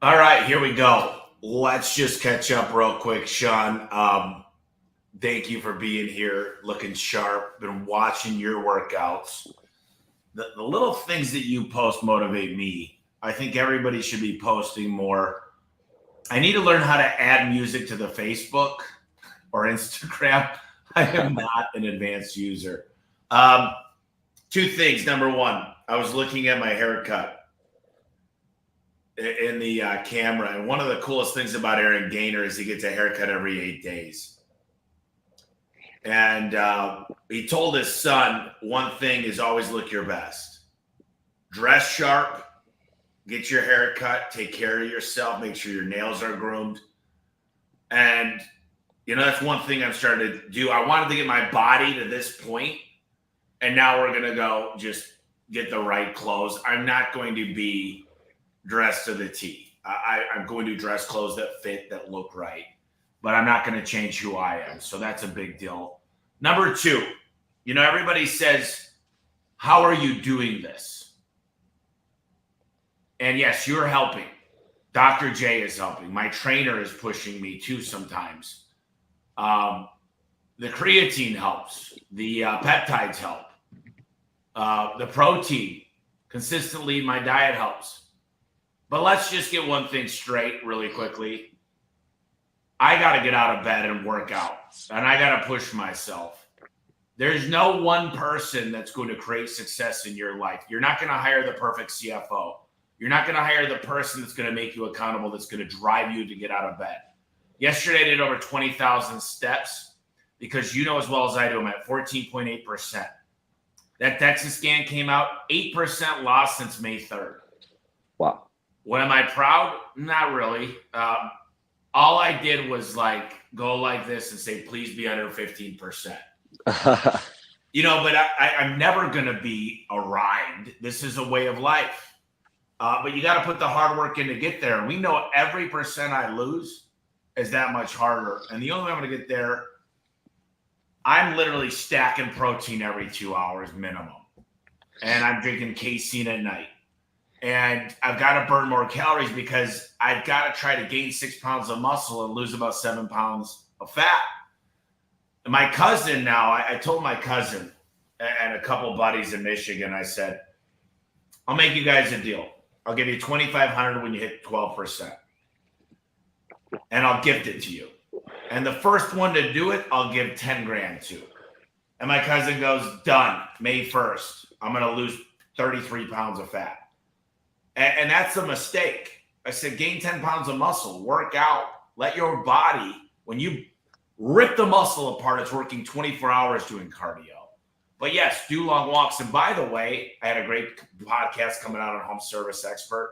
All right, here we go. Let's just catch up real quick, Sean. Thank you for being here, looking sharp. Been watching your workouts. The little things that you post motivate me. I think everybody should be posting more. I need to learn how to add music to the Facebook or Instagram. I am not an advanced user. Um, Two things. Number one, I was looking at my haircut in the camera. And one of the coolest things about Aaron Gaynor is he gets a haircut every 8 days. And he told his son, one thing is always look your best. Dress sharp, get your hair cut, take care of yourself, make sure your nails are groomed. And, that's one thing I'm starting to do. I wanted to get my body to this point, and now we're going to go just get the right clothes. I'm not going to be dressed to the T. I'm going to dress clothes that fit, that look right, but I'm not going to change who I am. So that's a big deal. Number two, everybody says, how are you doing this? And yes, you're helping. Dr. J is helping. My trainer is pushing me too sometimes. The creatine helps. The peptides help. The protein, consistently, my diet helps. But let's just get one thing straight really quickly. I got to get out of bed and work out, and I got to push myself. There's no one person that's going to create success in your life. You're not going to hire the perfect CFO. You're not going to hire the person that's going to make you accountable, that's going to drive you to get out of bed. Yesterday, I did over 20,000 steps because you know as well as I do, I'm at 14.8%. That DEXA scan came out, 8% loss since May 3rd. Wow. What am I proud? Not really. All I did was go like this and say, please be under 15%. But I'm never going to be a ride. This is a way of life. But you got to put the hard work in to get there. And we know every percent I lose is that much harder. And the only way I'm going to get there, I'm literally stacking protein every 2 hours minimum. And I'm drinking casein at night. And I've got to burn more calories because I've got to try to gain 6 pounds of muscle and lose about 7 pounds of fat. And my cousin now, I told my cousin and a couple buddies in Michigan, I said, I'll make you guys a deal. I'll give you $2,500 when you hit 12%. And I'll gift it to you. And the first one to do it, I'll give 10 grand to. And my cousin goes, done, May 1st. I'm going to lose 33 pounds of fat. And that's a mistake. I said, gain 10 pounds of muscle, work out, let your body, when you rip the muscle apart, it's working 24 hours doing cardio. But yes, do long walks. And by the way, I had a great podcast coming out on Home Service Expert.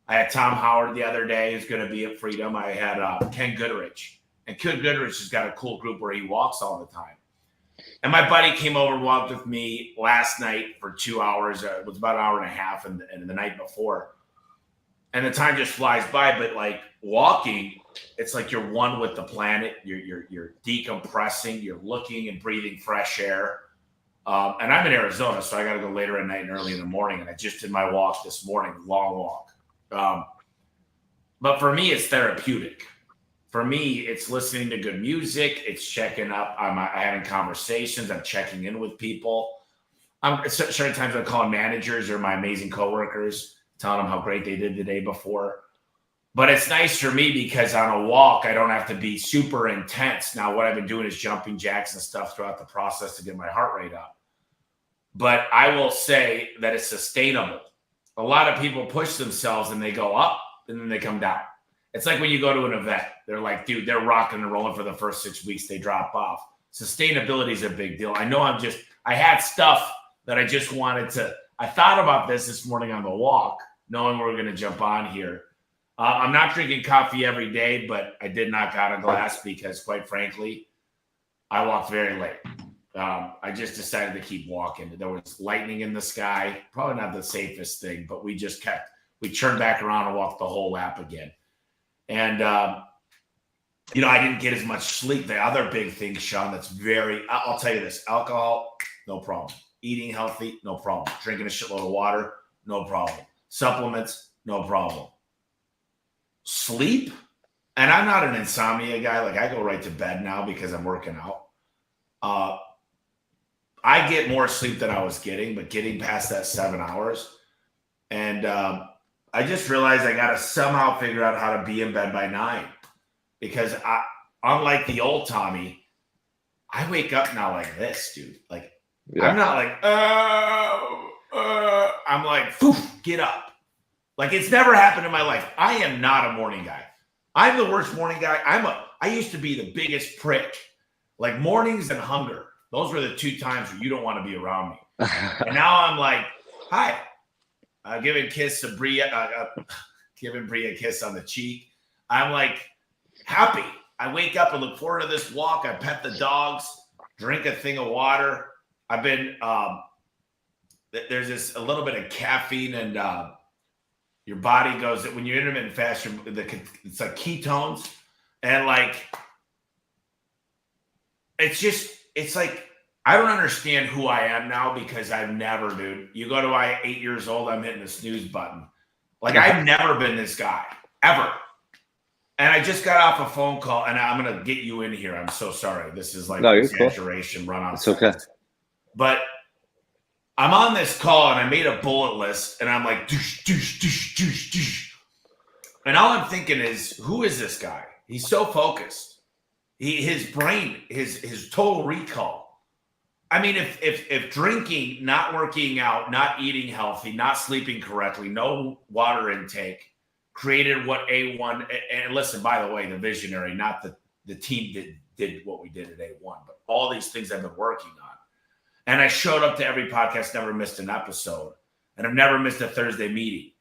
I had Tom Howard the other day, who's going to be at Freedom. I had Ken Goodrich. And Ken Goodrich has got a cool group where he walks all the time. And my buddy came over and walked with me last night for 2 hours. It was about an hour and a half, and the night before. And the time just flies by. But walking, it's like you're one with the planet. You're decompressing. You're looking and breathing fresh air. And I'm in Arizona, so I got to go later at night and early in the morning. And I just did my walk this morning, long walk. But for me, it's therapeutic. For me, it's listening to good music. It's checking up. I'm having conversations. I'm checking in with people. Certain times I'm calling managers or my amazing coworkers, telling them how great they did the day before. But it's nice for me because on a walk, I don't have to be super intense. Now, what I've been doing is jumping jacks and stuff throughout the process to get my heart rate up. But I will say that it's sustainable. A lot of people push themselves and they go up and then they come down. It's like when you go to an event, they're like, dude, they're rocking and rolling for the first 6 weeks. They drop off. Sustainability is a big deal. I know I had stuff that I just wanted to, I thought about this morning on the walk, knowing we're going to jump on here. I'm not drinking coffee every day, but I did knock out a glass because quite frankly, I walked very late. I just decided to keep walking. There was lightning in the sky, probably not the safest thing, but we turned back around and walked the whole lap again. And, I didn't get as much sleep. The other big thing, Sean, I'll tell you this, alcohol, no problem. Eating healthy, no problem. Drinking a shitload of water, no problem. Supplements, no problem. sleep, and I'm not an insomnia guy. Like I go right to bed now because I'm working out. I get more sleep than I was getting, but getting past that 7 hours. And I just realized I got to somehow figure out how to be in bed by 9 because unlike the old Tommy, I wake up now like this, dude. Like, I'm not like, I'm like, get up. Like, it's never happened in my life. I am not a morning guy. I'm the worst morning guy. I used to be the biggest prick. Like, mornings and hunger. Those were the 2 times where you don't want to be around me. And now I'm like, hi. Giving kiss to Bria, giving Bria a kiss on the cheek. I'm like happy. I wake up and look forward to this walk. I pet the dogs, drink a thing of water. I've been there's a little bit of caffeine, and your body goes when you're intermittent fast. It's like ketones, and like it's like I don't understand who I am now because I've never, dude. You go to 8 years old, I'm hitting the snooze button. Like I've never been this guy ever. And I just got off a phone call, and I'm going to get you in here. I'm so sorry. This is like an exaggeration, run on. It's okay. But I'm on this call, and I made a bullet list, and I'm like, douche, douche, douche, douche, douche. And all I'm thinking is, who is this guy? He's so focused. His brain, his total recall. I mean, if drinking, not working out, not eating healthy, not sleeping correctly, no water intake, created what A1, and listen, by the way, the visionary, not the team that did what we did at A1, but all these things I've been working on. And I showed up to every podcast, never missed an episode, and I've never missed a Thursday meeting.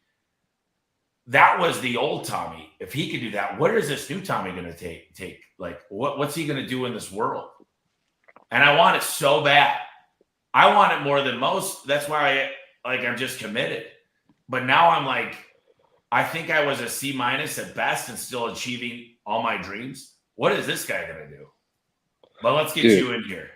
That was the old Tommy. If he could do that, what is this new Tommy going to take? Like, what's he going to do in this world? And I want it so bad. I want it more than most. That's why I'm just committed. But now I'm like, I think I was a C- at best and still achieving all my dreams. What is this guy going to do? Well, let's get you in here.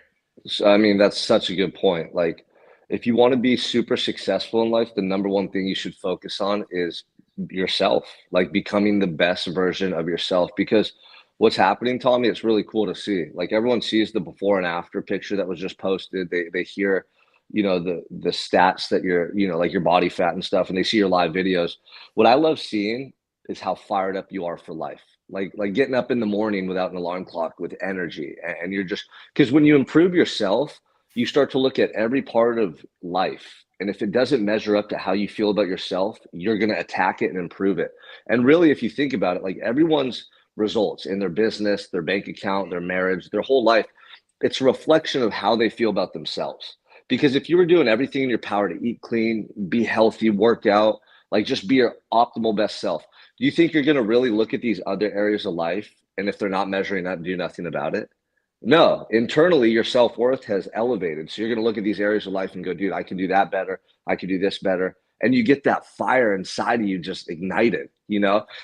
I mean, that's such a good point. Like, if you want to be super successful in life, the number one thing you should focus on is yourself, like becoming the best version of yourself. Because what's happening, Tommy, it's really cool to see. Like, everyone sees the before and after picture that was just posted. They hear, the stats that you're, like your body fat and stuff, and they see your live videos. What I love seeing is how fired up you are for life. Like getting up in the morning without an alarm clock with energy. And you're just, because when you improve yourself, you start to look at every part of life. And if it doesn't measure up to how you feel about yourself, you're going to attack it and improve it. And really, if you think about it, like everyone's results in their business, their bank account, their marriage, their whole life, it's a reflection of how they feel about themselves. Because if you were doing everything in your power to eat clean, be healthy, work out, like just be your optimal best self, do you think you're going to really look at these other areas of life, and if they're not measuring up, do nothing about it? No, internally your self-worth has elevated. So you're going to look at these areas of life and go, dude, I can do that better. I can do this better. And you get that fire inside of you just ignited,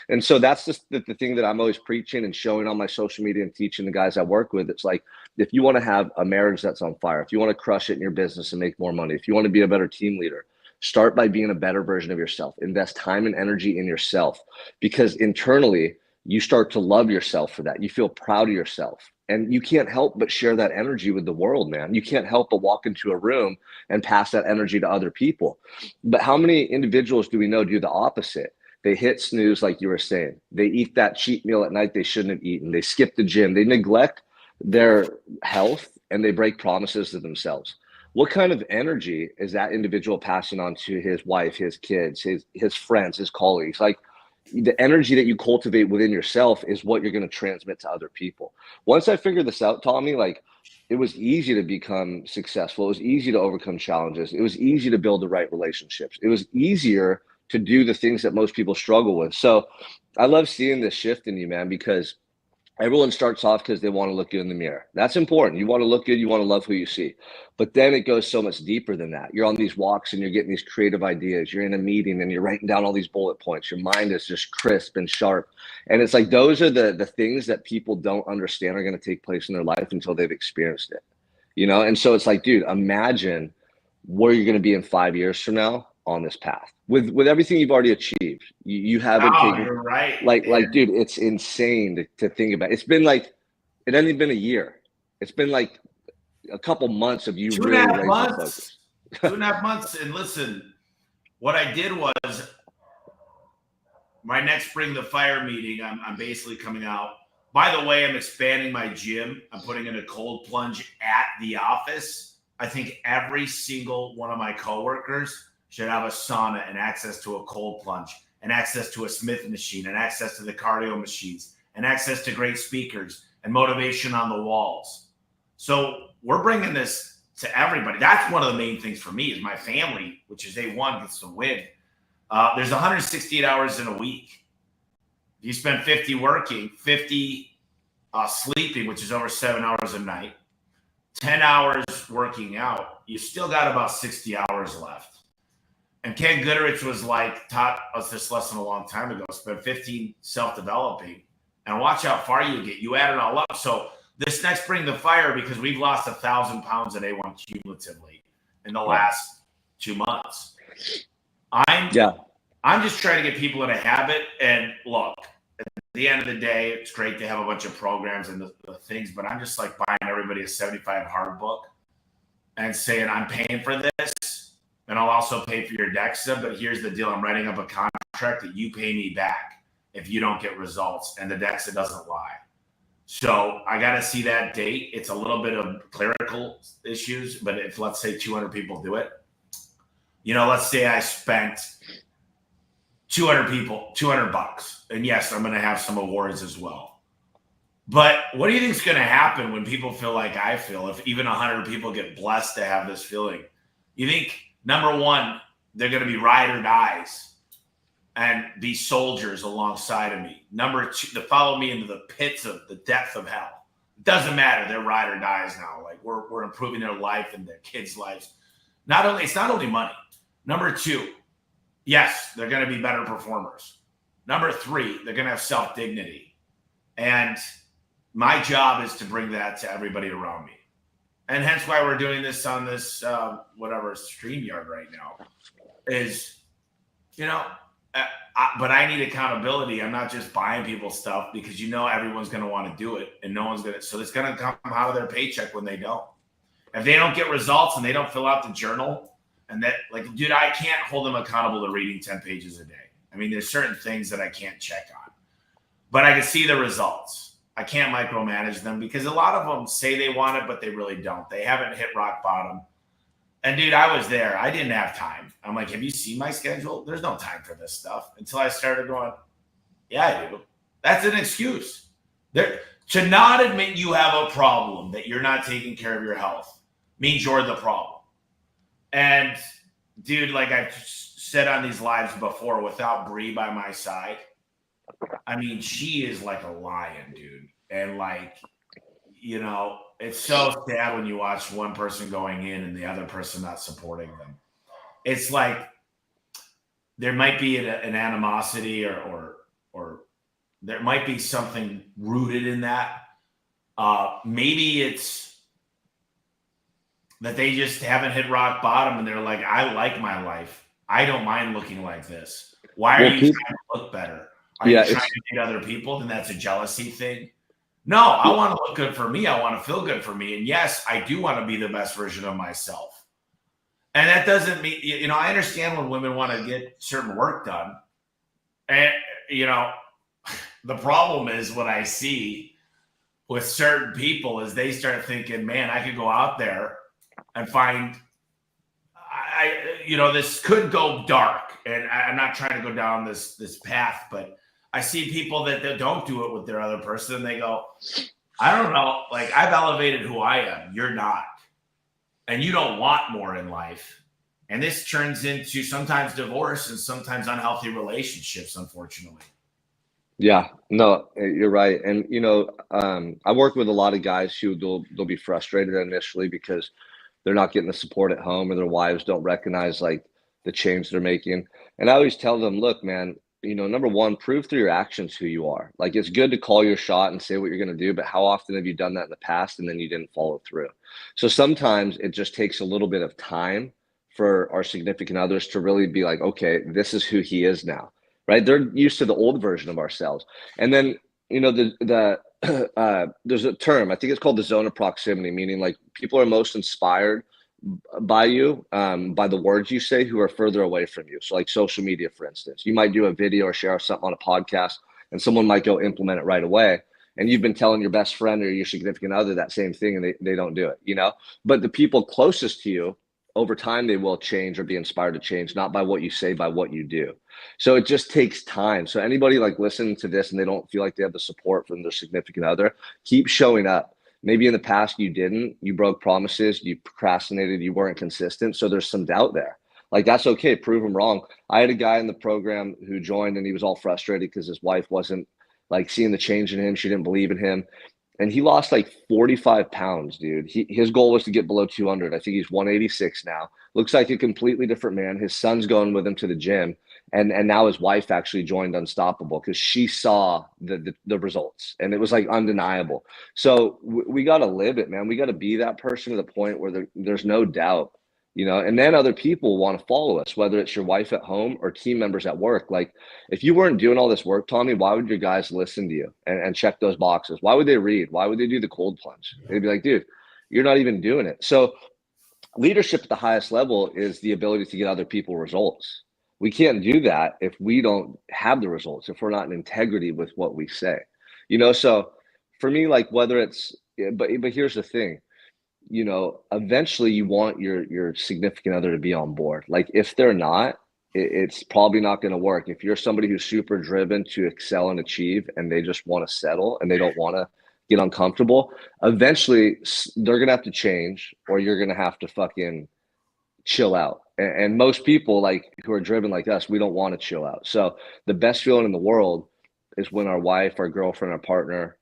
And so that's just the thing that I'm always preaching and showing on my social media and teaching the guys I work with. It's like, if you want to have a marriage that's on fire, if you want to crush it in your business and make more money, if you want to be a better team leader, start by being a better version of yourself. Invest time and energy in yourself, because internally you start to love yourself for that. You feel proud of yourself. And you can't help but share that energy with the world, man. You can't help but walk into a room and pass that energy to other people. But how many individuals do we know do the opposite? They hit snooze, like you were saying. They eat that cheat meal at night they shouldn't have eaten. They skip the gym. They neglect their health, and they break promises to themselves. What kind of energy is that individual passing on to his wife, his kids, his friends, his colleagues? Like, the energy that you cultivate within yourself is what you're going to transmit to other people. Once I figured this out, Tommy, like, it was easy to become successful. It was easy to overcome challenges. It was easy to build the right relationships. It was easier to do the things that most people struggle with. So I love seeing this shift in you, man, because everyone starts off because they want to look good in the mirror. That's important. You want to look good. You want to love who you see. But then it goes so much deeper than that. You're on these walks and you're getting these creative ideas. You're in a meeting and you're writing down all these bullet points. Your mind is just crisp and sharp. And it's like, those are the things that people don't understand are going to take place in their life until they've experienced it. And so it's like, dude, imagine where you're going to be in 5 years from now on this path with everything you've already achieved. You haven't Oh, taken you're right. like dude, it's insane to think about. It's been like it hasn't even been a year. It's been like a couple months of you Two and a really half laser months. focused. 2.5 months. And listen, what I did was my next Bring the Fire meeting, I'm basically coming out. By the way, I'm expanding my gym. I'm putting in a cold plunge at the office. I think every single one of my coworkers should have a sauna and access to a cold plunge and access to a Smith machine and access to the cardio machines and access to great speakers and motivation on the walls. So we're bringing this to everybody. That's one of the main things for me is my family, which is A1, gets to win. There's 168 hours in a week. You spend 50 working, 50 sleeping, which is over 7 hours a night, 10 hours working out. You still got about 60 hours left. And Ken Goodrich was like, taught us this lesson a long time ago, spend 15 self-developing and watch how far you get. You add it all up. So this next Bring the Fire, because we've lost 1,000 pounds at A1 cumulatively in the last 2 months. I'm just trying to get people in a habit. And look, at the end of the day, it's great to have a bunch of programs and the things, but I'm just like buying everybody a 75 hard book and saying, I'm paying for this and I'll also pay for your DEXA. But here's the deal. I'm writing up a contract that you pay me back if you don't get results and the DEXA doesn't lie. So I got to see that date. It's a little bit of clerical issues, but if let's say 200 people do it, let's say I spent 200 people, $200. And yes, I'm going to have some awards as well. But what do you think is going to happen when people feel like I feel, if even 100 people get blessed to have this feeling? You think, number one, they're going to be ride or dies and be soldiers alongside of me. Number two, to follow me into the pits of the depth of hell. It doesn't matter. They're ride or dies now. Like we're improving their life and their kids' lives. It's not only money. Number two, yes, they're going to be better performers. Number three, they're going to have self-dignity. And my job is to bring that to everybody around me. And hence why we're doing this on this, StreamYard right now is, but I need accountability. I'm not just buying people stuff because everyone's going to want to do it and no one's going to. So it's going to come out of their paycheck when they don't. If they don't get results and they don't fill out the journal, and that, dude, I can't hold them accountable to reading 10 pages a day. I mean, there's certain things that I can't check on, but I can see the results. I can't micromanage them because a lot of them say they want it, but they really don't. They haven't hit rock bottom. And dude, I was there. I didn't have time. I'm like, have you seen my schedule? There's no time for this stuff until I started going, yeah, I do. That's an excuse. To not admit you have a problem, that you're not taking care of your health, means you're the problem. And dude, like I've said on these lives before, without Bree by my side, I mean, she is like a lion, dude. And it's so sad when you watch one person going in and the other person not supporting them. It's like there might be an animosity or there might be something rooted in that. Maybe it's that they just haven't hit rock bottom and they're like, I like my life. I don't mind looking like this. Why are you trying to look better? Are you trying to meet other people? Then that's a jealousy thing. No, I want to look good for me. I want to feel good for me. And yes, I do want to be the best version of myself. And that doesn't mean, I understand when women want to get certain work done. And, the problem is what I see with certain people is they start thinking, man, I could go out there and find, this could go dark. And I'm not trying to go down this path, but I see people that don't do it with their other person. And they go, I don't know. Like, I've elevated who I am. You're not. And you don't want more in life. And this turns into sometimes divorce and sometimes unhealthy relationships, unfortunately. Yeah, no, you're right. And, I work with a lot of guys who they'll be frustrated initially because they're not getting the support at home or their wives don't recognize like the change they're making. And I always tell them, look, man, number one, prove through your actions who you are. Like, it's good to call your shot and say what you're going to do, but how often have you done that in the past and then you didn't follow through? So sometimes it just takes a little bit of time for our significant others to really be like, okay, this is who he is now, right? They're used to the old version of ourselves. And then, you know, there's a term, I think it's called the zone of proximity, meaning like people are most inspired by you, by the words you say, who are further away from you. So like social media, for instance, you might do a video or share something on a podcast and someone might go implement it right away. And you've been telling your best friend or your significant other that same thing and they don't do it, you know? But the people closest to you, over time, they will change or be inspired to change, not by what you say, by what you do. So it just takes time. So anybody like listening to this and they don't feel like they have the support from their significant other, keep showing up. Maybe in the past you didn't, you broke promises, you procrastinated, you weren't consistent. So there's some doubt there. Like, that's okay. Prove them wrong. I had a guy in the program who joined and he was all frustrated because his wife wasn't like seeing the change in him. She didn't believe in him. And he lost like 45 pounds, dude. His goal was to get below 200. I think he's 186 now. Looks like a completely different man. His son's going with him to the gym. And now his wife actually joined Unstoppable because she saw the results. And it was like undeniable. So we got to live it, man. We got to be that person to the point where there's no doubt, you know, and then other people want to follow us, whether it's your wife at home or team members at work. Like, if you weren't doing all this work, Tommy, why would your guys listen to you and check those boxes? Why would they read? Why would they do the cold plunge? They'd be like, dude, you're not even doing it. So leadership at the highest level is the ability to get other people results. We can't do that if we don't have the results, if we're not in integrity with what we say, you know? So for me, like, whether it's, but here's the thing, you know, eventually you want your significant other to be on board. Like, if they're not, it's probably not going to work. If you're somebody who's super driven to excel and achieve and they just want to settle and they don't want to get uncomfortable, eventually they're going to have to change, or you're going to have to fucking chill out. And most people, like, who are driven like us, we don't want to chill out. So the best feeling in the world is when our wife, our girlfriend, our partner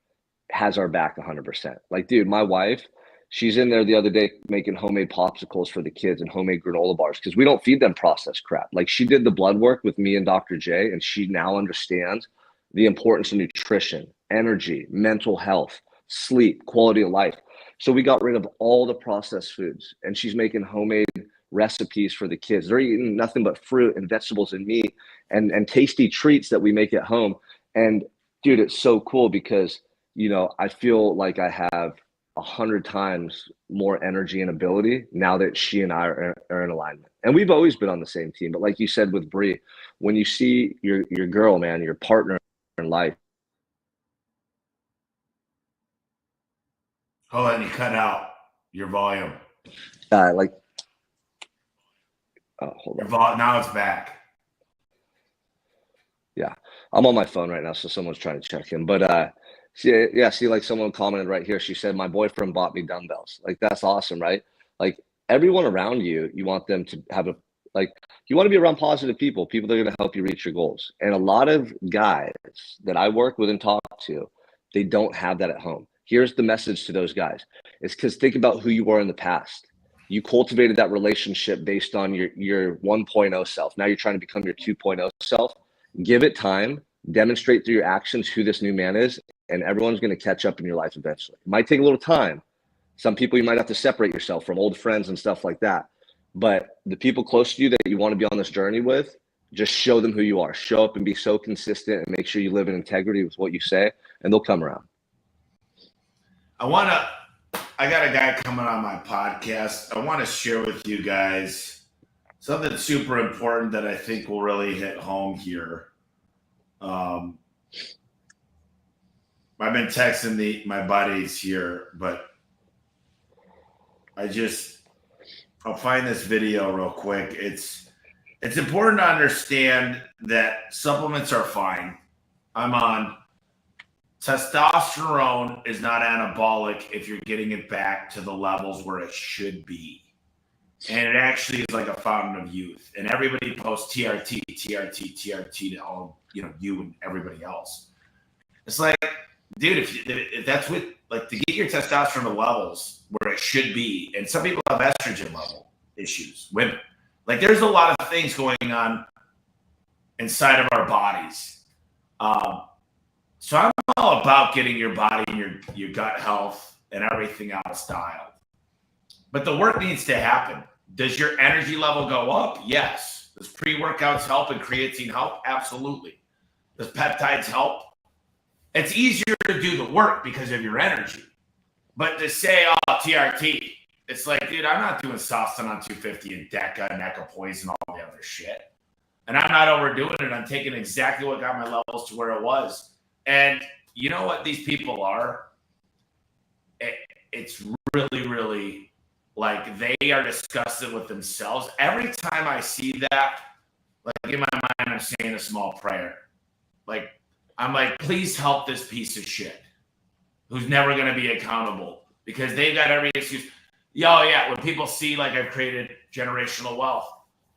has our back 100%. Like, dude, my wife, she's in there the other day making homemade popsicles for the kids and homemade granola bars because we don't feed them processed crap. Like, she did the blood work with me and Dr. J, and she now understands the importance of nutrition, energy, mental health, sleep, quality of life. So we got rid of all the processed foods, and she's making homemade recipes for the kids. They're eating nothing but fruit and vegetables and meat and tasty treats that we make at home. And dude, it's so cool because, you know, I feel like I have 100 times more energy and ability now that she and I are in alignment. And we've always been on the same team. But like you said with Bree, when you see your girl, man, your partner in life. Hold on, you cut out your volume. Hold on. Now it's back. Yeah, I'm on my phone right now, so someone's trying to check in. But see, like someone commented right here. She said, "My boyfriend bought me dumbbells." Like, that's awesome, right? Like, everyone around you, you want them to have you want to be around positive people that are going to help you reach your goals. And a lot of guys that I work with and talk to, they don't have that at home. Here's the message to those guys. It's because think about who you were in the past. You cultivated that relationship based on your 1.0 self. Now you're trying to become your 2.0 self. Give it time, demonstrate through your actions who this new man is, and everyone's going to catch up in your life eventually. It might take a little time. Some people you might have to separate yourself from, old friends and stuff like that. But the people close to you that you want to be on this journey with, just show them who you are. Show up and be so consistent, and make sure you live in integrity with what you say, and they'll come around. I got a guy coming on my podcast. I want to share with you guys something super important that I think will really hit home here. I've been texting my buddies here, but I'll find this video real quick. It's important to understand that supplements are fine. I'm on. Testosterone is not anabolic if you're getting it back to the levels where it should be. And it actually is like a fountain of youth. And everybody posts TRT to all, you and everybody else. It's like, dude, if that's what, like, to get your testosterone to levels where it should be, and some people have estrogen level issues, women. Like, there's a lot of things going on inside of our bodies. So I'm all about getting your body and your gut health and everything out of style. But the work needs to happen. Does your energy level go up? Yes. Does pre-workouts help and creatine help? Absolutely. Does peptides help? It's easier to do the work because of your energy. But to say, oh, TRT, it's like, dude, I'm not doing Sostin on 250 and Deca and Echo Poison and all the other shit. And I'm not overdoing it. I'm taking exactly what got my levels to where it was. And you know what these people are? It's really, really like they are disgusted with themselves. Every time I see that, like in my mind, I'm saying a small prayer. Like, I'm like, please help this piece of shit who's never going to be accountable because they've got every excuse. Yeah, when people see like I've created generational wealth,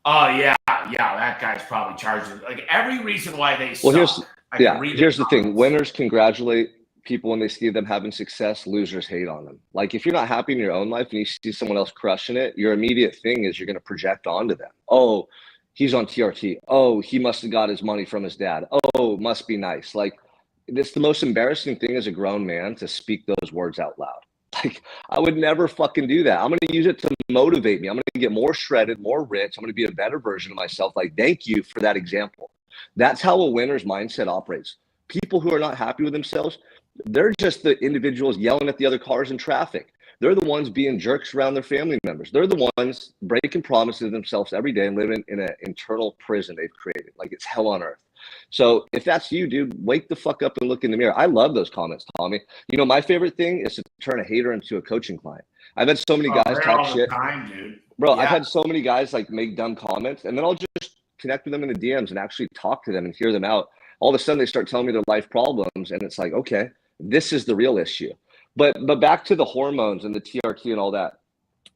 oh yeah, that guy's probably charging. Like every reason why they suck. Here's the thing. Winners congratulate people when they see them having success. Losers hate on them. Like if you're not happy in your own life and you see someone else crushing it, your immediate thing is you're going to project onto them. Oh, he's on TRT. Oh, he must have got his money from his dad. Oh, must be nice. Like it's the most embarrassing thing as a grown man to speak those words out loud. Like I would never fucking do that. I'm going to use it to motivate me. I'm going to get more shredded, more rich. I'm going to be a better version of myself. Like, thank you for that example. That's how a winner's mindset operates. People who are not happy with themselves, they're just the individuals yelling at the other cars in traffic. They're the ones being jerks around their family members. They're the ones breaking promises to themselves every day and living in an internal prison they've created. Like it's hell on earth. So if that's you, dude, wake the fuck up and look in the mirror. I love those comments, Tommy. You know, my favorite thing is to turn a hater into a coaching client. I've had so many guys talk shit. Time, dude. Bro, yeah. I've had so many guys like make dumb comments and then I'll just connect with them in the DMs and actually talk to them and hear them out. All of a sudden they start telling me their life problems and it's like, okay, this is the real issue. But back to the hormones and the TRT and all that.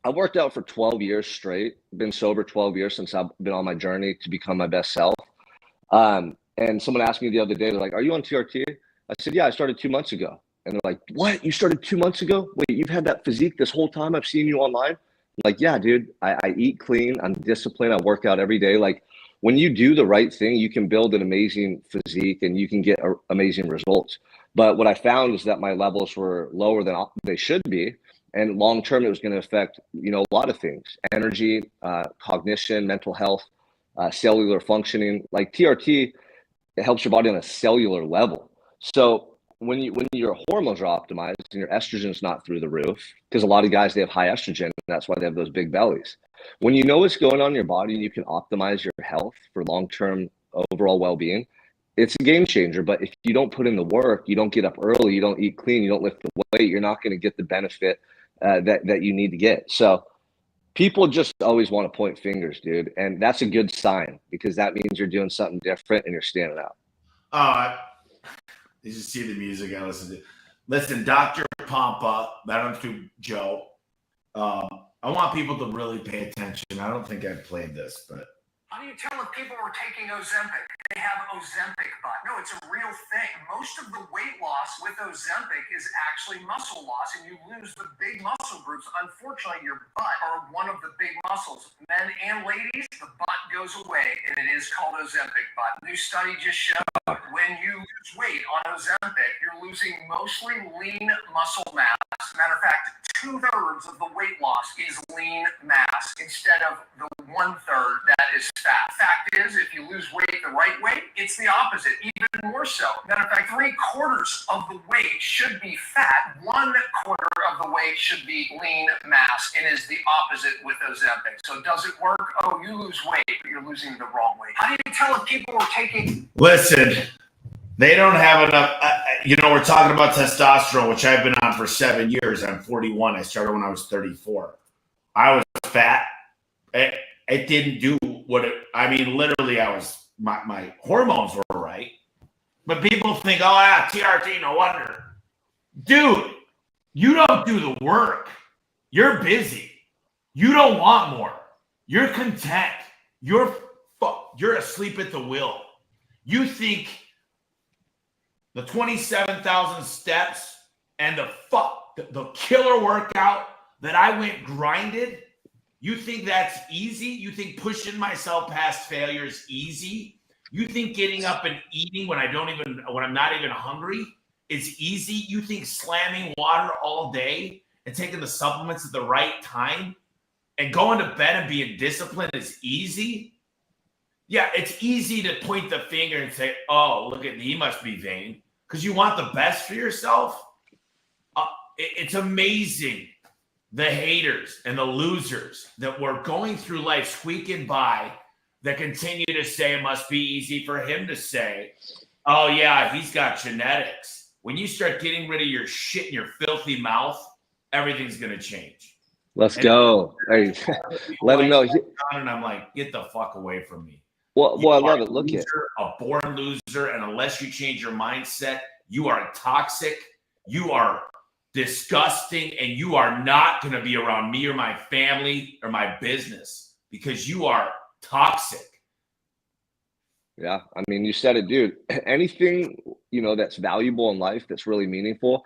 I've worked out for 12 years straight, been sober 12 years since I've been on my journey to become my best self. And someone asked me the other day, they're like, are you on TRT? I said, yeah, I started 2 months ago. And they're like, what? You started 2 months ago? Wait, you've had that physique this whole time? I've seen you online. I'm like, yeah, dude, I eat clean. I'm disciplined. I work out every day. Like when you do the right thing, you can build an amazing physique and you can get amazing results. But what I found is that my levels were lower than they should be. And long-term, it was going to affect, you know, a lot of things, energy, cognition, mental health, cellular functioning. Like TRT, it helps your body on a cellular level. So when your hormones are optimized and your estrogen's not through the roof, because a lot of guys, they have high estrogen, and that's why they have those big bellies. When you know what's going on in your body and you can optimize your health for long-term overall well-being, it's a game changer. But if you don't put in the work, you don't get up early, you don't eat clean, you don't lift the weight, you're not going to get the benefit that you need to get. So people just always want to point fingers, dude. And that's a good sign because that means you're doing something different and you're standing out. You just see the music I listen to. Listen, Dr. Pompa, Madam to Joe. I want people to really pay attention. I don't think I've played this, but. How do you tell if people are taking Ozempic? They have Ozempic butt. No, it's a real thing. Most of the weight loss with Ozempic is actually muscle loss, and you lose the big muscle groups. Unfortunately, your butt are one of the big muscles. Men and ladies, the butt goes away, and it is called Ozempic butt. New study just showed when you lose weight on Ozempic, you're losing mostly lean muscle mass. Matter of fact, 2/3 of the weight loss is lean mass instead of the 1/3 that is fat. Fact is, if you lose weight the right way, it's the opposite, even more so. Matter of fact, 3/4 of the weight should be fat. 1/4 of the weight should be lean mass, and is the opposite with Ozempic. So does it work? Oh, you lose weight, but you're losing the wrong weight. How do you tell if people are taking? Listen, they don't have enough. We're talking about testosterone, which I've been on for 7 years. I'm 41. I started when I was 34. I was fat. It didn't do what it. I mean, literally, my hormones were right. But people think, oh, yeah, TRT, no wonder. Dude, you don't do the work. You're busy. You don't want more. You're content. You're asleep at the wheel. You think the 27,000 steps and the killer workout that I went grinded, you think that's easy? You think pushing myself past failure is easy? You think getting up and eating when I'm not even hungry is easy? You think slamming water all day and taking the supplements at the right time and going to bed and being disciplined is easy. Yeah, it's easy to point the finger and say, oh, look at, he must be vain, because you want the best for yourself. It's amazing, the haters and the losers that were going through life squeaking by that continue to say it must be easy for him to say, oh, yeah, he's got genetics. When you start getting rid of your shit in your filthy mouth, everything's going to change. Let's go. Hey, let him know. And I'm like, get the fuck away from me. Well, I love it. Look at a born loser, and unless you change your mindset, you are toxic. You are disgusting, and you are not going to be around me or my family or my business because you are toxic. Yeah, I mean, you said it, dude. Anything, that's valuable in life, that's really meaningful,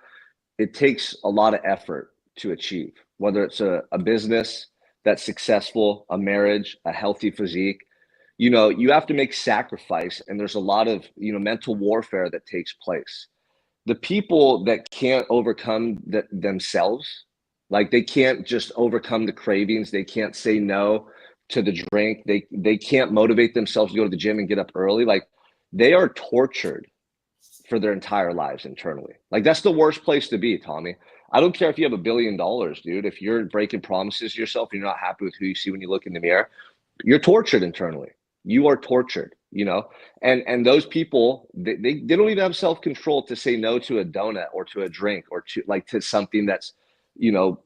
it takes a lot of effort to achieve, whether it's a business that's successful, a marriage, a healthy physique. You have to make sacrifice, and there's a lot of, mental warfare that takes place. The people that can't overcome themselves, like they can't just overcome the cravings, they can't say no to the drink, they can't motivate themselves to go to the gym and get up early, like they are tortured for their entire lives internally. Like that's the worst place to be, Tommy. I don't care if you have $1 billion, dude. If you're breaking promises to yourself, you're not happy with who you see when you look in the mirror, you're tortured internally. You are tortured, and those people, they don't even have self-control to say no to a donut or to a drink or to something that's,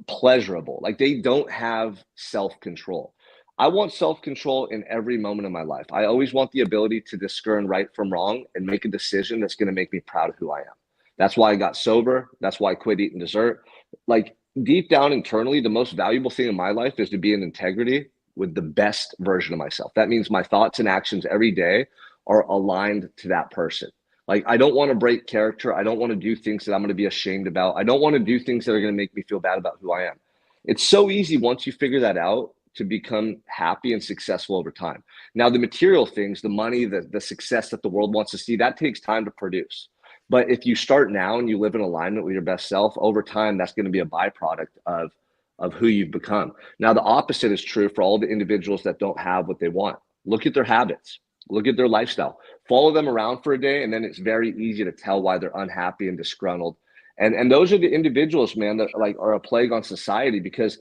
pleasurable. Like they don't have self-control. I want self-control in every moment of my life. I always want the ability to discern right from wrong and make a decision that's going to make me proud of who I am. That's why I got sober. That's why I quit eating dessert. Like deep down internally, the most valuable thing in my life is to be in integrity with the best version of myself. That means my thoughts and actions every day are aligned to that person. Like I don't want to break character. I don't want to do things that I'm going to be ashamed about. I don't want to do things that are going to make me feel bad about who I am. It's so easy once you figure that out to become happy and successful over time. Now, the material things, the money, the success that the world wants to see, that takes time to produce. But if you start now and you live in alignment with your best self, over time, that's going to be a byproduct of who you've become. Now, the opposite is true for all the individuals that don't have what they want. Look at their habits. Look at their lifestyle. Follow them around for a day, and then it's very easy to tell why they're unhappy and disgruntled. And those are the individuals, man, that are a plague on society because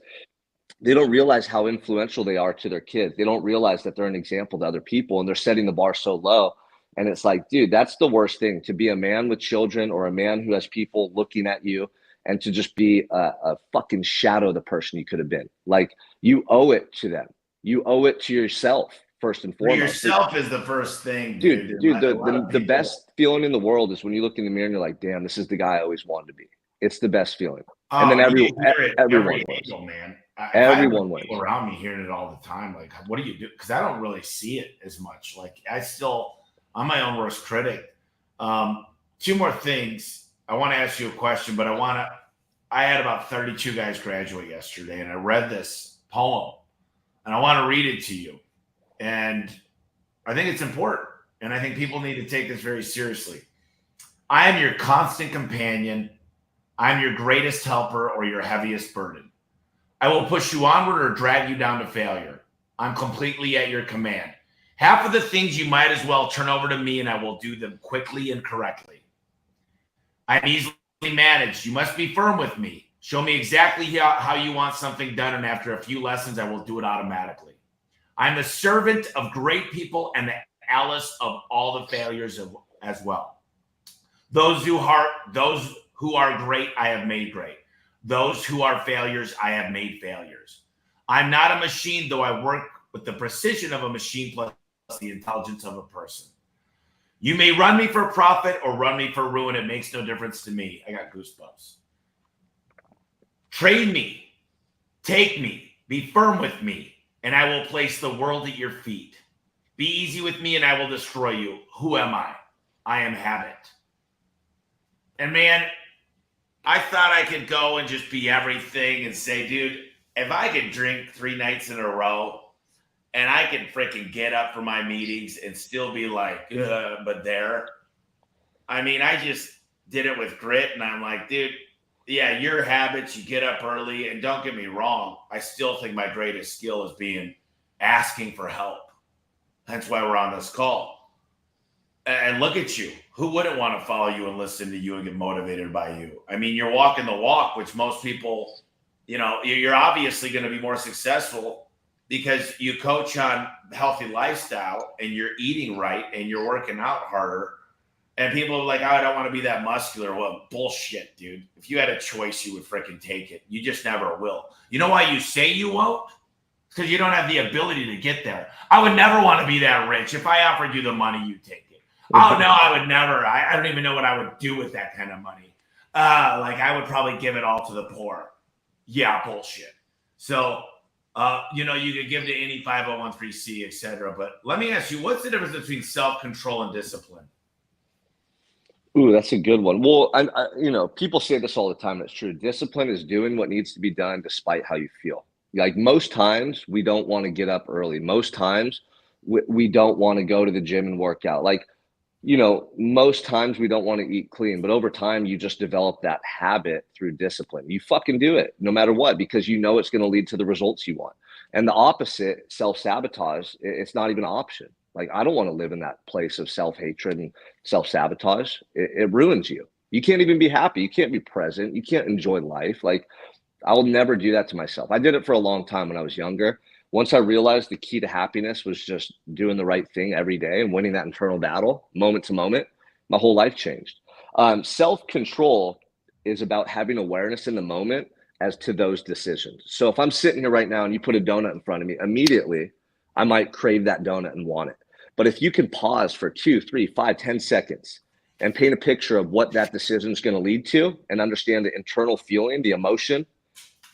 they don't realize how influential they are to their kids. They don't realize that they're an example to other people, and they're setting the bar so low. And it's like, dude, that's the worst thing, to be a man with children or a man who has people looking at you and to just be a fucking shadow of the person you could have been. Like you owe it to them. You owe it to yourself first and foremost. Yourself is the first thing, dude. The best feeling in the world is when you look in the mirror and you're like, damn, this is the guy I always wanted to be. It's the best feeling. And then everyone wins. Man. Everyone wins. People around me hearing it all the time. Like, what do you do? Because I don't really see it as much. Like, I'm my own worst critic. Two more things. I want to ask you a question, but I had about 32 guys graduate yesterday, and I read this poem, and I want to read it to you. And I think it's important, and I think people need to take this very seriously. I am your constant companion. I'm your greatest helper or your heaviest burden. I will push you onward or drag you down to failure. I'm completely at your command. Half of the things you might as well turn over to me, and I will do them quickly and correctly. I'm easily managed. You must be firm with me. Show me exactly how you want something done, and after a few lessons, I will do it automatically. I'm the servant of great people and the Alice of all the failures as well. Those who are great, I have made great. Those who are failures, I have made failures. I'm not a machine, though I work with the precision of a machine plus the intelligence of a person. You may run me for profit or run me for ruin. It makes no difference to me. I got goosebumps. Trade me, take me, be firm with me, and I will place the world at your feet. Be easy with me and I will destroy you. Who am I? I am habit. And man, I thought I could go and just be everything and say, dude, if I could drink 3 nights in a row and I can freaking get up for my meetings and still be like, but there. I mean, I just did it with grit, and I'm like, dude, yeah, your habits, you get up early, and don't get me wrong, I still think my greatest skill is asking for help. That's why we're on this call. And look at you. Who wouldn't want to follow you and listen to you and get motivated by you? I mean, you're walking the walk, which most people, you're obviously going to be more successful because you coach on healthy lifestyle and you're eating right and you're working out harder. And people are like, oh, I don't want to be that muscular. Well, bullshit, dude. If you had a choice, you would freaking take it. You just never will. You know why you say you won't? Because you don't have the ability to get there. I would never want to be that rich. If I offered you the money, you take it. Oh, no, I would never. I don't even know what I would do with that kind of money. I would probably give it all to the poor. Yeah, bullshit. So, you could give to any 501c, et cetera. But let me ask you, what's the difference between self-control and discipline? Ooh, that's a good one. Well, people say this all the time. It's true. Discipline is doing what needs to be done despite how you feel. Like most times we don't want to get up early. Most times we don't want to go to the gym and work out. Most times we don't want to eat clean, but over time you just develop that habit through discipline. You fucking do it no matter what, because you know it's going to lead to the results you want. And the opposite, self-sabotage, it's not even an option. Like, I don't want to live in that place of self-hatred and self-sabotage. It ruins you. You can't even be happy. You can't be present. You can't enjoy life. Like, I will never do that to myself. I did it for a long time when I was younger. Once I realized the key to happiness was just doing the right thing every day and winning that internal battle moment to moment, my whole life changed. Self-control is about having awareness in the moment as to those decisions. So if I'm sitting here right now and you put a donut in front of me, immediately I might crave that donut and want it. But if you can pause for 2, 3, 5, 10 seconds and paint a picture of what that decision is going to lead to and understand the internal feeling, the emotion,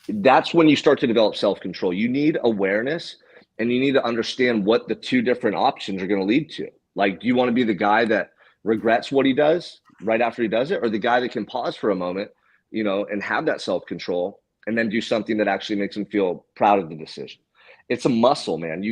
that's when you start to develop self-control. You need awareness and you need to understand what the two different options are going to lead to. Like, do you want to be the guy that regrets what he does right after he does it, or the guy that can pause for a moment, and have that self-control and then do something that actually makes him feel proud of the decision? It's a muscle, man.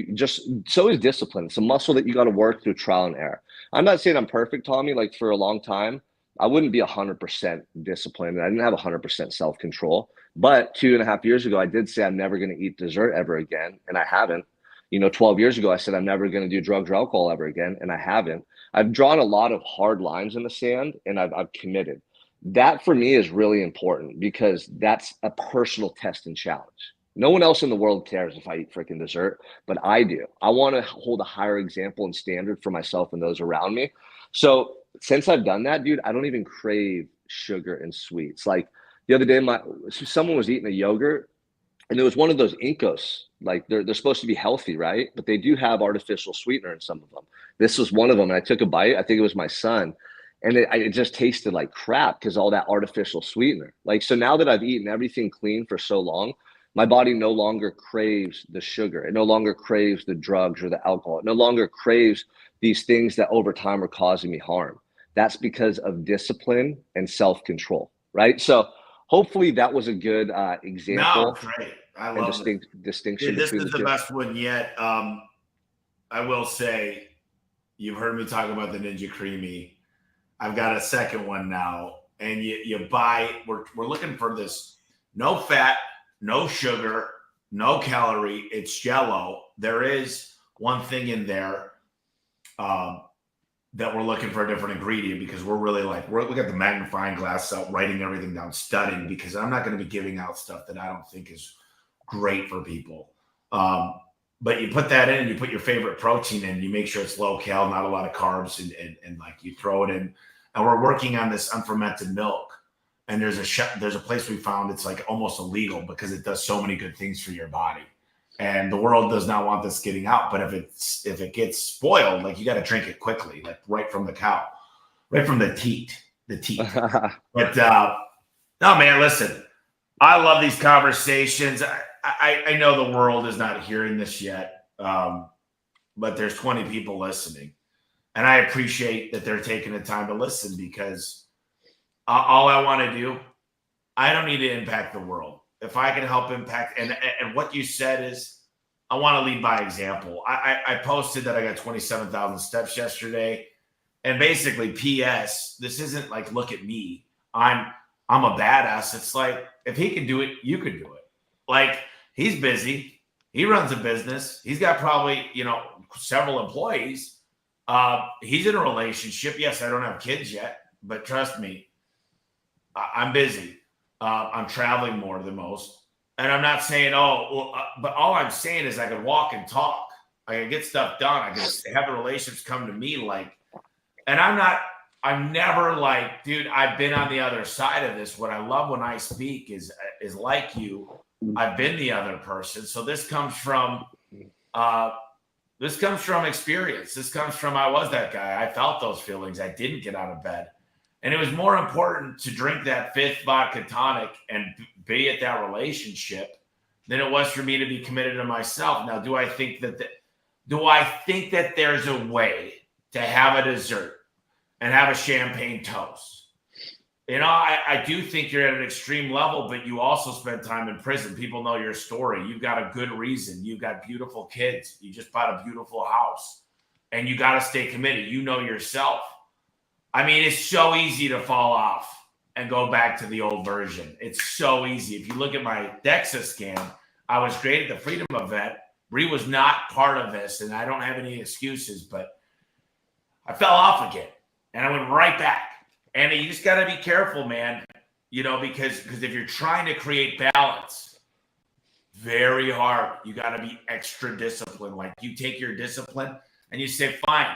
So is discipline. It's a muscle that you got to work through trial and error. I'm not saying I'm perfect, Tommy. Like, for a long time, I wouldn't be 100% disciplined. I didn't have 100% self-control. But 2.5 years ago, I did say I'm never going to eat dessert ever again, and I haven't. 12 years ago, I said I'm never going to do drugs or alcohol ever again, and I haven't. I've drawn a lot of hard lines in the sand, and I've committed. That for me is really important because that's a personal test and challenge. No one else in the world cares if I eat freaking dessert, but I do. I want to hold a higher example and standard for myself and those around me. So since I've done that, dude, I don't even crave sugar and sweets. Like, the other day, someone was eating a yogurt, and it was one of those Incos. Like, they're supposed to be healthy, right? But they do have artificial sweetener in some of them. This was one of them, and I took a bite. I think it was my son, and it just tasted like crap because all that artificial sweetener. Like, so now that I've eaten everything clean for so long, my body no longer craves the sugar. It no longer craves the drugs or the alcohol. It no longer craves these things that over time are causing me harm. That's because of discipline and self-control, right? So hopefully that was a good example. No, great. I love distinction. Dude, this is the best one yet. I will say, you've heard me talk about the Ninja Creamy. I've got a second one now, and you buy. We're looking for this: no fat, no sugar, no calorie. It's Jell-O. There is one thing in there that we're looking for a different ingredient because we're really we got the magnifying glass out, writing everything down, studying, because I'm not going to be giving out stuff that I don't think is great for people. But you put that in, and you put your favorite protein in, you make sure it's low cal, not a lot of carbs, and like you throw it in. And we're working on this unfermented milk. And there's a place we found it's like almost illegal because it does so many good things for your body. And the world does not want this getting out. But if it gets spoiled, like, you got to drink it quickly, like right from the cow, right from the teat. But no, man, listen, I love these conversations. I know the world is not hearing this yet, but there's 20 people listening. And I appreciate that they're taking the time to listen because all I want to do, I don't need to impact the world. If I can help impact, and what you said is, I want to lead by example. I posted that I got 27,000 steps yesterday, and basically, P.S. This isn't like, look at me. I'm I'm a badass. It's like, if he can do it, you can do it. Like, he's busy. He runs a business. He's got probably, several employees. He's in a relationship. Yes, I don't have kids yet, but trust me, I'm busy. I'm traveling more than most. And I'm not saying, but all I'm saying is I could walk and talk. I can get stuff done. I can have the relationships come to me and I'm never like, dude, I've been on the other side of this. What I love when I speak is like you, I've been the other person. So this comes from experience. This comes from, I was that guy. I felt those feelings. I didn't get out of bed. And it was more important to drink that 5th vodka tonic and be at that relationship than it was for me to be committed to myself. Now, do I think that there's a way to have a dessert and have a champagne toast? I do think you're at an extreme level, but you also spent time in prison. People know your story. You've got a good reason. You've got beautiful kids. You just bought a beautiful house, and you got to stay committed. You know yourself. I mean, it's so easy to fall off and go back to the old version. It's so easy. If you look at my DEXA scan, I was great at the Freedom event. Bree was not part of this, and I don't have any excuses, but I fell off again, and I went right back. And you just got to be careful, man, because if you're trying to create balance, very hard. You got to be extra disciplined. Like, you take your discipline and you say, fine,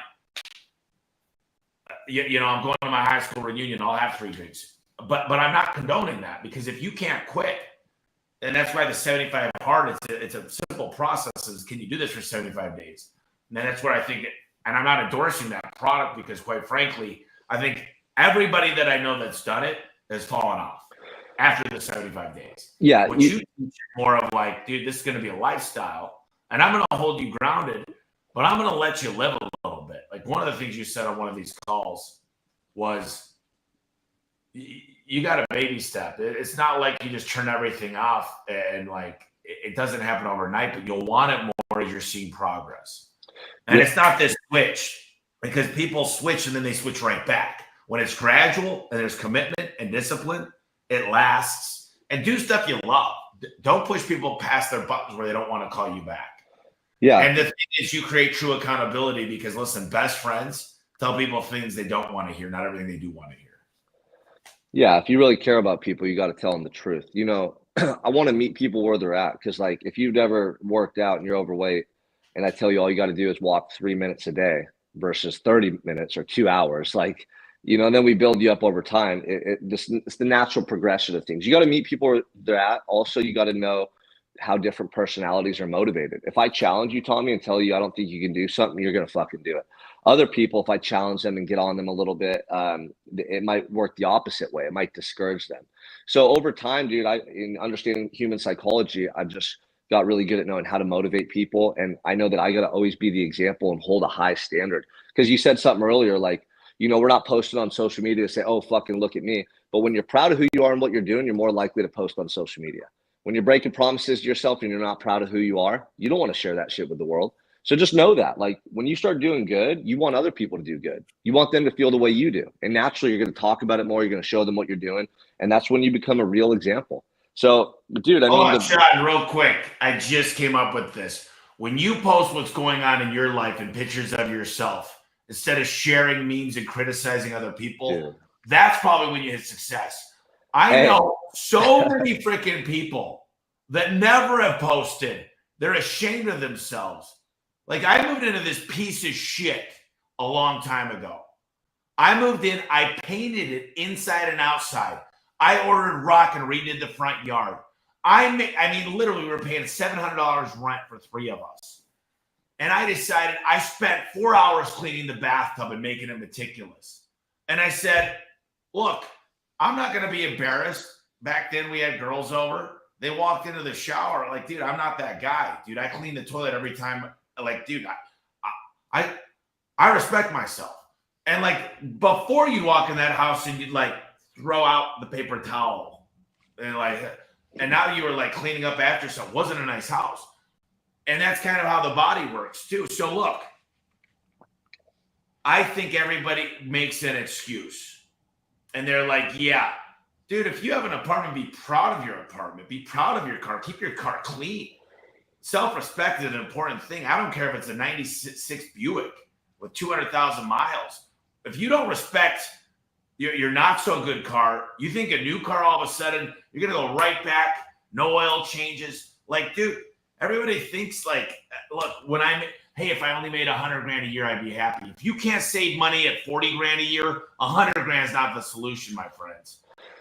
I'm going to my high school reunion. I'll have 3 drinks. But I'm not condoning that, because if you can't quit, and that's why the 75 hard, it's a simple process. Is, can you do this for 75 days? And that's what I think. And I'm not endorsing that product, because quite frankly, I think everybody that I know that's done it has fallen off after the 75 days. Yeah. What you teach more of like, dude, this is going to be a lifestyle, and I'm going to hold you grounded, but I'm going to let you live a little bit. Like, one of the things you said on one of these calls was you got a baby step. It's not like you just turn everything off and like it doesn't happen overnight, but you'll want it more as you're seeing progress. And it's not this switch, because people switch and then they switch right back. When it's gradual and there's commitment and discipline, it lasts. And do stuff you love. Don't push people past their buttons where they don't want to call you back. Yeah. And the thing is, you create true accountability, because, listen, best friends tell people things they don't want to hear, not everything they do want to hear. Yeah. If you really care about people, you got to tell them the truth. I want to meet people where they're at, because, like, if you've never worked out and you're overweight, and I tell you all you got to do is walk 3 minutes a day versus 30 minutes or 2 hours, like, then we build you up over time. It's the natural progression of things. You got to meet people where they're at. Also, you got to know how different personalities are motivated. If I challenge you, Tommy, and tell you I don't think you can do something, you're going to fucking do it. Other people, if I challenge them and get on them a little bit, it might work the opposite way. It might discourage them. So over time, dude, in understanding human psychology, I've just got really good at knowing how to motivate people. And I know that I got to always be the example and hold a high standard. Because you said something earlier, like, we're not posting on social media to say, oh, fucking look at me. But when you're proud of who you are and what you're doing, you're more likely to post on social media. When you're breaking promises to yourself and you're not proud of who you are, you don't want to share that shit with the world. So just know that, like, when you start doing good, you want other people to do good. You want them to feel the way you do. And naturally, you're going to talk about it more. You're going to show them what you're doing. And that's when you become a real example. So, dude, Sean, real quick. I just came up with this. When you post what's going on in your life and pictures of yourself, instead of sharing memes and criticizing other people, dude, that's probably when you hit success. I know so many freaking people that never have posted. They're ashamed of themselves. Like, I moved into this piece of shit a long time ago. I moved in, I painted it inside and outside. I ordered rock and redid the front yard. Literally, we were paying $700 rent for 3 of us. And I decided, I spent 4 hours cleaning the bathtub and making it meticulous. And I said, look, I'm not going to be embarrassed. Back then, we had girls over. They walked into the shower. Like, dude, I'm not that guy. Dude, I clean the toilet every time. Like, dude, I respect myself. And, like, before you walk in that house and you'd, like, throw out the paper towel. And now you were, like, cleaning up after yourself. It wasn't a nice house. And that's kind of how the body works, too. So, look, I think everybody makes an excuse. And they're like, yeah, Dude, if you have an apartment, be proud of your apartment. Be proud of your car. Keep your car clean. Self-respect is an important thing. I don't care if it's a 96 Buick with 200,000 miles. If you don't respect your not so good car, you think a new car all of a sudden, you're going to go right back, no oil changes. Like, dude, everybody thinks like, look, hey, if I only made 100 grand a year, I'd be happy. If you can't save money at 40 grand a year, 100 grand is not the solution, my friends.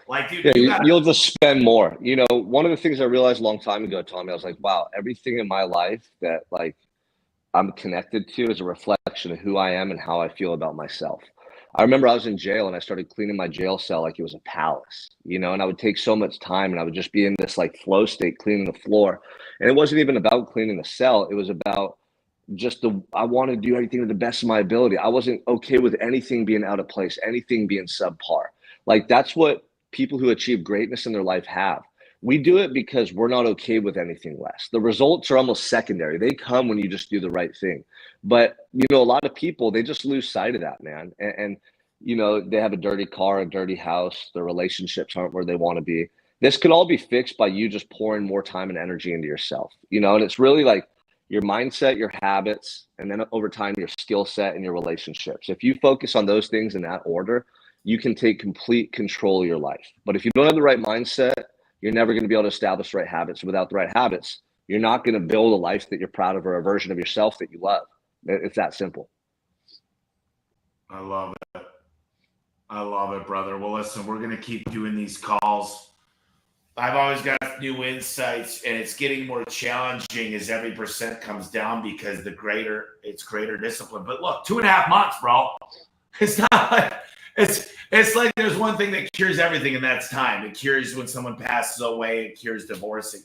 Like, dude, yeah, you'll just spend more. You know, one of the things I realized a long time ago, Tommy, I was like, wow, everything in my life that like I'm connected to is a reflection of who I am and how I feel about myself. I remember I was in jail and I started cleaning my jail cell like it was a palace, you know, and I would take so much time and I would just be in this like flow state cleaning the floor. And it wasn't even about cleaning the cell. It was about I want to do everything to the best of my ability. I wasn't okay with anything being out of place, anything being subpar. Like that's what people who achieve greatness in their life have. We do it because we're not okay with anything less. The results are almost secondary. They come when you just do the right thing. But, you know, a lot of people, they just lose sight of that, man. And you know, they have a dirty car, a dirty house. Their relationships aren't where they want to be. This could all be fixed by you just pouring more time and energy into yourself, you know, and it's really like your mindset, your habits, and then over time, your skill set and your relationships. If you focus on those things in that order, you can take complete control of your life. But if you don't have the right mindset, you're never going to be able to establish the right habits. Without the right habits, you're not going to build a life that you're proud of or a version of yourself that you love. It's that simple. I love it. I love it, brother. Well, listen, we're going to keep doing these calls. I've always got new insights, and it's getting more challenging as every percent comes down because it's greater discipline. But look, 2.5 months, bro. It's not like it's like there's one thing that cures everything, and that's time. It cures when someone passes away. It cures divorce.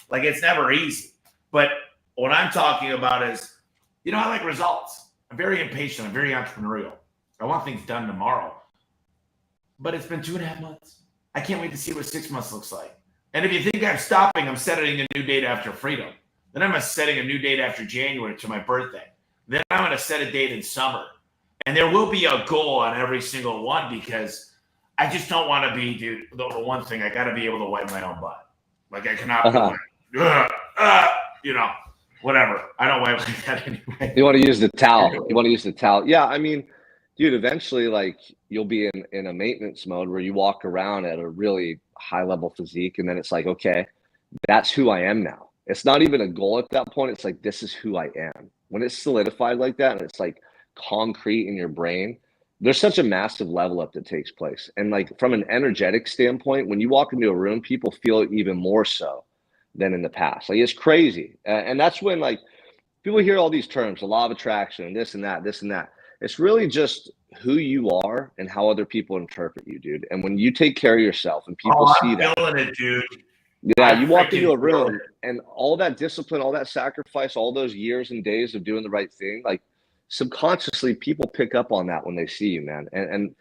Like it's never easy. But what I'm talking about is, you know, I like results. I'm very impatient. I'm very entrepreneurial. I want things done tomorrow. But it's been 2.5 months. I can't wait to see what 6 months looks like. And if you think I'm stopping, I'm setting a new date after freedom. Then I'm setting a new date after January to my birthday. Then I'm going to set a date in summer. And there will be a goal on every single one because I just don't want to be, dude, the one thing, I got to be able to wipe my own butt. Like I cannot be like, you know, whatever. I don't wipe like that anyway. You want to use the towel. Yeah, I mean, dude, eventually, like, you'll be in a maintenance mode where you walk around at a really high-level physique, and then it's like, okay, that's who I am now. It's not even a goal at that point. It's like, this is who I am. When it's solidified like that and it's, like, concrete in your brain, there's such a massive level up that takes place. And, like, from an energetic standpoint, when you walk into a room, people feel it even more so than in the past. Like, it's crazy. And that's when, like, people hear all these terms, the law of attraction, and this and that, this and that. It's really just who you are and how other people interpret you, dude. And when you take care of yourself and people see that, feeling it, dude. Yeah, you walk into a room and all that discipline, all that sacrifice, all those years and days of doing the right thing, like subconsciously people pick up on that when they see you, man. And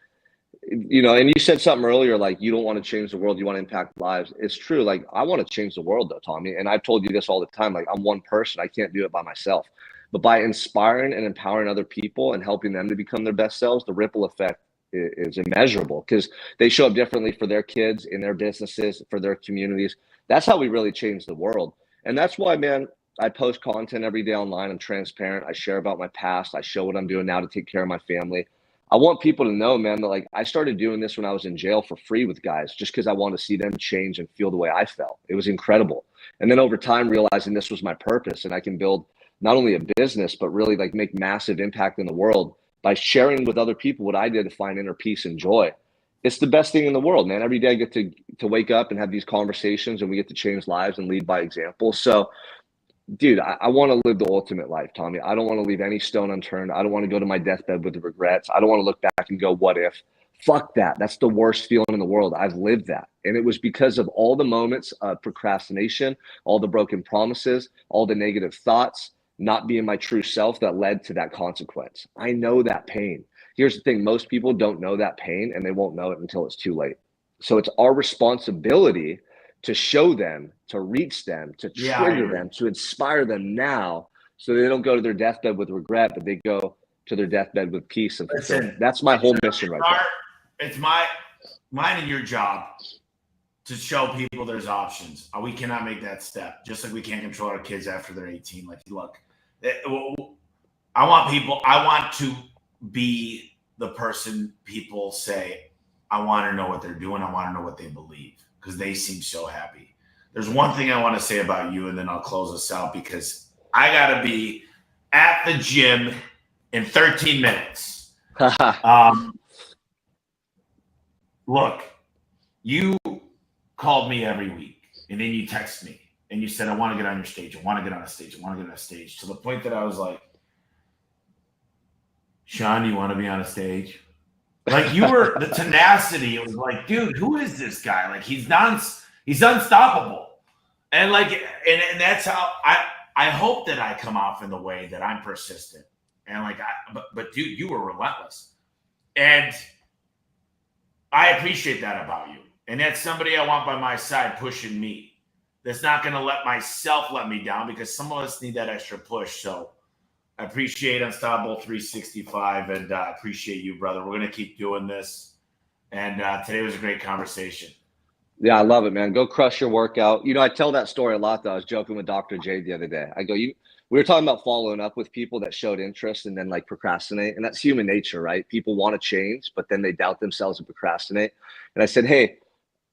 you know, and you said something earlier, like you don't want to change the world, you want to impact lives. It's true. Like I want to change the world though, Tommy. And I've told you this all the time. Like I'm one person, I can't do it by myself. But by inspiring and empowering other people and helping them to become their best selves, the ripple effect is immeasurable because they show up differently for their kids, in their businesses, for their communities. That's how we really change the world. And that's why, man, I post content every day online. I'm transparent. I share about my past. I show what I'm doing now to take care of my family. I want people to know, man, that like I started doing this when I was in jail for free with guys just because I want to see them change and feel the way I felt. It was incredible. And then over time, realizing this was my purpose and I can build not only a business, but really like make massive impact in the world by sharing with other people what I did to find inner peace and joy. It's the best thing in the world, man. Every day I get to wake up and have these conversations and we get to change lives and lead by example. So, dude, I want to live the ultimate life, Tommy. I don't want to leave any stone unturned. I don't want to go to my deathbed with regrets. I don't want to look back and go, what if? Fuck that. That's the worst feeling in the world. I've lived that. And it was because of all the moments of procrastination, all the broken promises, all the negative thoughts, not being my true self that led to that consequence. I know that pain. Here's the thing. Most people don't know that pain and they won't know it until it's too late. So it's our responsibility to show them, to reach them, to trigger them, to inspire them now so they don't go to their deathbed with regret, but they go to their deathbed with peace and fulfillment. That's my whole mission right there. It's mine and your job to show people there's options. We cannot make that step, just like we can't control our kids after they're 18. Like, look, I want to be the person people say, I want to know what they're doing. I want to know what they believe because they seem so happy. There's one thing I want to say about you, and then I'll close us out because I got to be at the gym in 13 minutes. Look, you called me every week, and then you text me, and you said, I want to get on your stage. I want to get on a stage. I want to get on a stage. To the point that I was like, Sean, you want to be on a stage? Like, you were the tenacity. It was like, dude, who is this guy? Like, he's unstoppable. And like, and that's how I hope that I come off in the way that I'm persistent. And like, but dude, you were relentless. And I appreciate that about you. And that's somebody I want by my side pushing me. That's not going to let myself let me down because some of us need that extra push. So I appreciate Unstoppable 365 and appreciate you, brother. We're going to keep doing this. And today was a great conversation. Yeah, I love it, man. Go crush your workout. You know, I tell that story a lot, though. I was joking with Dr. J the other day. I go, we were talking about following up with people that showed interest and then like procrastinate. And that's human nature, right? People want to change, but then they doubt themselves and procrastinate. And I said, hey,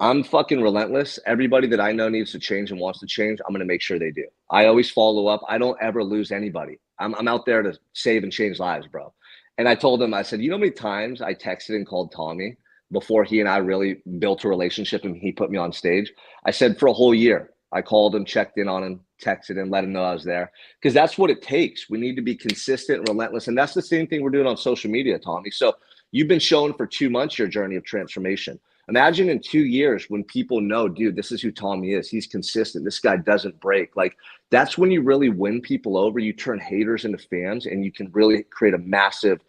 I'm fucking relentless. Everybody that I know needs to change and wants to change, I'm going to make sure they do. I always follow up. I don't ever lose anybody. I'm out there to save and change lives, bro. And I told him, I said, you know how many times I texted and called Tommy before he and I really built a relationship and he put me on stage? I said for a whole year, I called him, checked in on him, texted him, let him know I was there. Because that's what it takes. We need to be consistent and relentless. And that's the same thing we're doing on social media, Tommy. So you've been showing for 2 months your journey of transformation. Imagine in 2 years when people know, dude, this is who Tommy is. He's consistent. This guy doesn't break. Like, that's when you really win people over. You turn haters into fans and you can really create a massive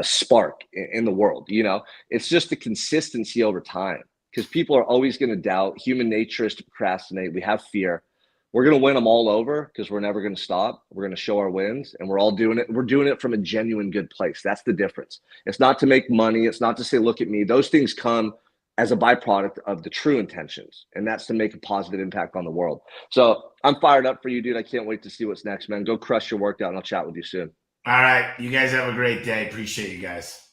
spark in the world. You know, it's just the consistency over time because people are always going to doubt. Human nature is to procrastinate. We have fear. We're going to win them all over because we're never going to stop. We're going to show our wins and we're all doing it. We're doing it from a genuine good place. That's the difference. It's not to make money. It's not to say, look at me. Those things come as a byproduct of the true intentions. And that's to make a positive impact on the world. So I'm fired up for you, dude. I can't wait to see what's next, man. Go crush your workout and I'll chat with you soon. All right. You guys have a great day. Appreciate you guys.